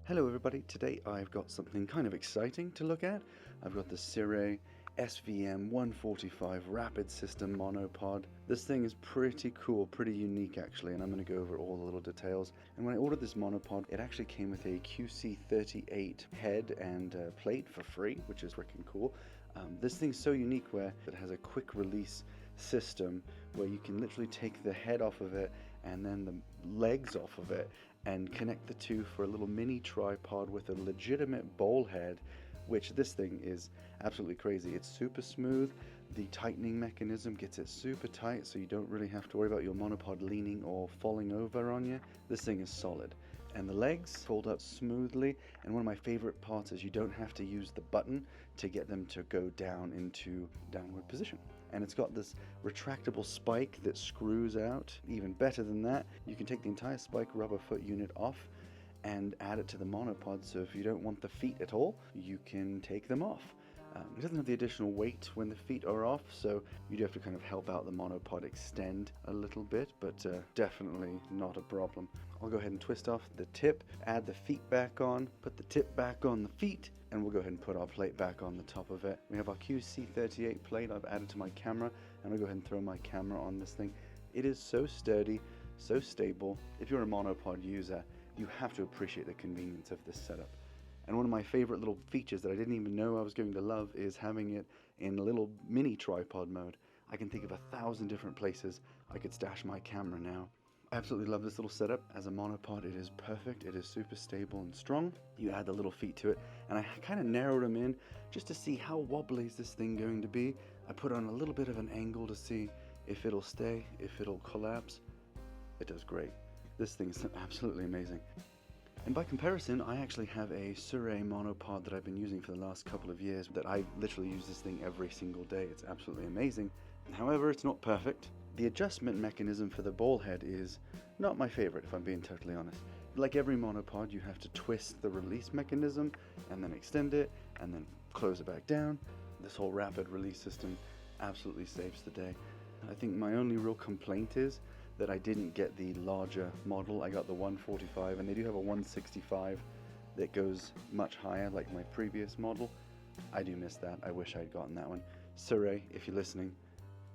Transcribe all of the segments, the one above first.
Hello everybody, today I've got something kind of exciting to look at. I've got the Sirui SVM-145 Rapid System monopod. This thing is pretty cool, pretty unique actually, and I'm going to go over all the little details. And when I ordered this monopod, it actually came with a QC38 head and plate for free, which is freaking cool. This thing's so unique where it has a quick release system where you can literally take the head off of it and then the legs off of it and connect the two for a little mini tripod with a legitimate bowl head, which this thing is absolutely crazy. It's super smooth. The tightening mechanism gets it super tight, so you don't really have to worry about your monopod leaning or falling over on you. This thing is solid. And the legs fold up smoothly, and one of my favorite parts is you don't have to use the button to get them to go down into downward position. And it's got this retractable spike that screws out. Even better than that, you can take the entire spike rubber foot unit off and add it to the monopod, so if you don't want the feet at all, you can take them off. It doesn't have the additional weight when the feet are off, so you do have to kind of help out the monopod extend a little bit, but definitely not a problem. I'll go ahead and twist off the tip, add the feet back on, put the tip back on the feet, and we'll go ahead and put our plate back on the top of it. We have our QC38 plate I've added to my camera, and I'll go ahead and throw my camera on this thing. It is so sturdy, so stable. If you're a monopod user, you have to appreciate the convenience of this setup. And one of my favorite little features that I didn't even know I was going to love is having it in a little mini tripod mode. I can think of 1,000 different places I could stash my camera now. I absolutely love this little setup. As a monopod, it is perfect. It is super stable and strong. You add the little feet to it, and I kind of narrowed them in just to see how wobbly is this thing going to be. I put on a little bit of an angle to see if it'll stay, if it'll collapse. It does great. This thing is absolutely amazing. And by comparison, I actually have a Sirui monopod that I've been using for the last couple of years that I literally use this thing every single day. It's absolutely amazing. However, it's not perfect. The adjustment mechanism for the ball head is not my favorite, if I'm being totally honest. Like every monopod, you have to twist the release mechanism and then extend it and then close it back down. This whole rapid release system absolutely saves the day. I think my only real complaint is that I didn't get the larger model. I got the 145, and they do have a 165 that goes much higher like my previous model. I do miss that. I wish I'd gotten that one. Sirui, if you're listening,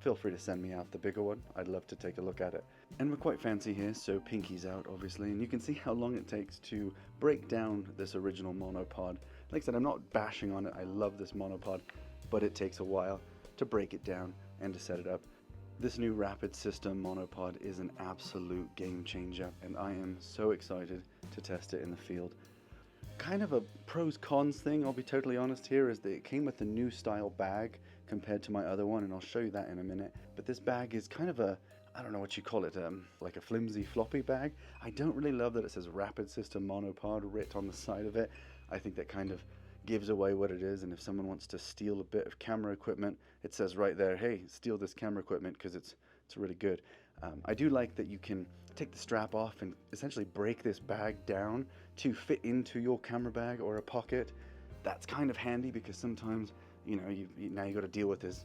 feel free to send me out the bigger one. I'd love to take a look at it. And we're quite fancy here, so pinky's out obviously, and you can see how long it takes to break down this original monopod. Like I said, I'm not bashing on it. I love this monopod, but it takes a while to break it down and to set it up. This new Rapid System monopod is an absolute game changer, and I am so excited to test it in the field. Kind of a pros cons thing, I'll be totally honest here, is that it came with a new style bag compared to my other one, and I'll show you that in a minute. But this bag is kind of a, I don't know what you call it, like a flimsy floppy bag. I don't really love that it says Rapid System monopod writ on the side of it. I think that kind of gives away what it is, and if someone wants to steal a bit of camera equipment, it says right there, hey, steal this camera equipment because it's really good. I do like that you can take the strap off and essentially break this bag down to fit into your camera bag or a pocket. That's kind of handy because sometimes, you know, now you got to deal with this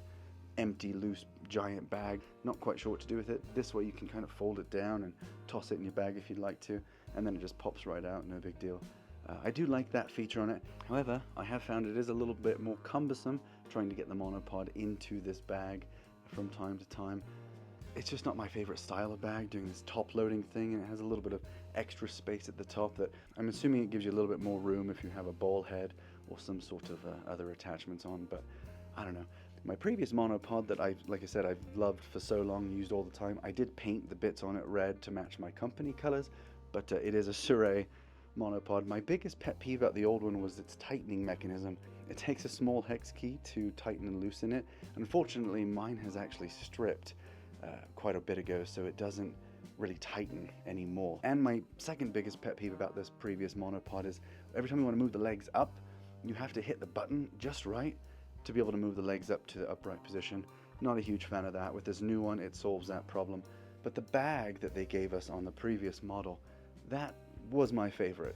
empty, loose, giant bag, not quite sure what to do with it. This way you can kind of fold it down and toss it in your bag if you'd like to, and then it just pops right out, no big deal. I do like that feature on it. However, I have found it is a little bit more cumbersome trying to get the monopod into this bag from time to time. It's just not my favorite style of bag, doing this top loading thing, and it has a little bit of extra space at the top that I'm assuming it gives you a little bit more room if you have a ball head or some sort of other attachments on, but I don't know. My previous monopod that like I said, I've loved for so long, used all the time, I did paint the bits on it red to match my company colors, but it is a Sirui monopod. My biggest pet peeve about the old one was its tightening mechanism. It takes a small hex key to tighten and loosen it. Unfortunately, mine has actually stripped quite a bit ago, so it doesn't really tighten anymore. And my second biggest pet peeve about this previous monopod is every time you want to move the legs up, you have to hit the button just right to be able to move the legs up to the upright position. Not a huge fan of that. With this new one, it solves that problem. But the bag that they gave us on the previous model, that was my favorite.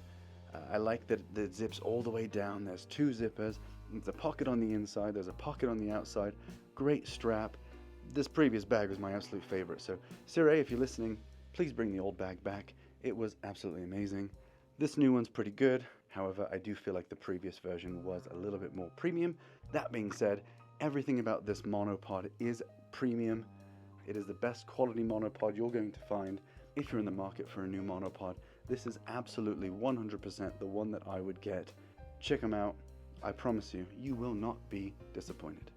I like that it zips all the way down. There's two zippers. There's a pocket on the inside. There's a pocket on the outside. Great strap. This previous bag was my absolute favorite. So Sirui, if you're listening, please bring the old bag back. It was absolutely amazing. This new one's pretty good. However, I do feel like the previous version was a little bit more premium. That being said, everything about this monopod is premium. It is the best quality monopod you're going to find if you're in the market for a new monopod. This is absolutely 100% the one that I would get. Check them out. I promise you, you will not be disappointed.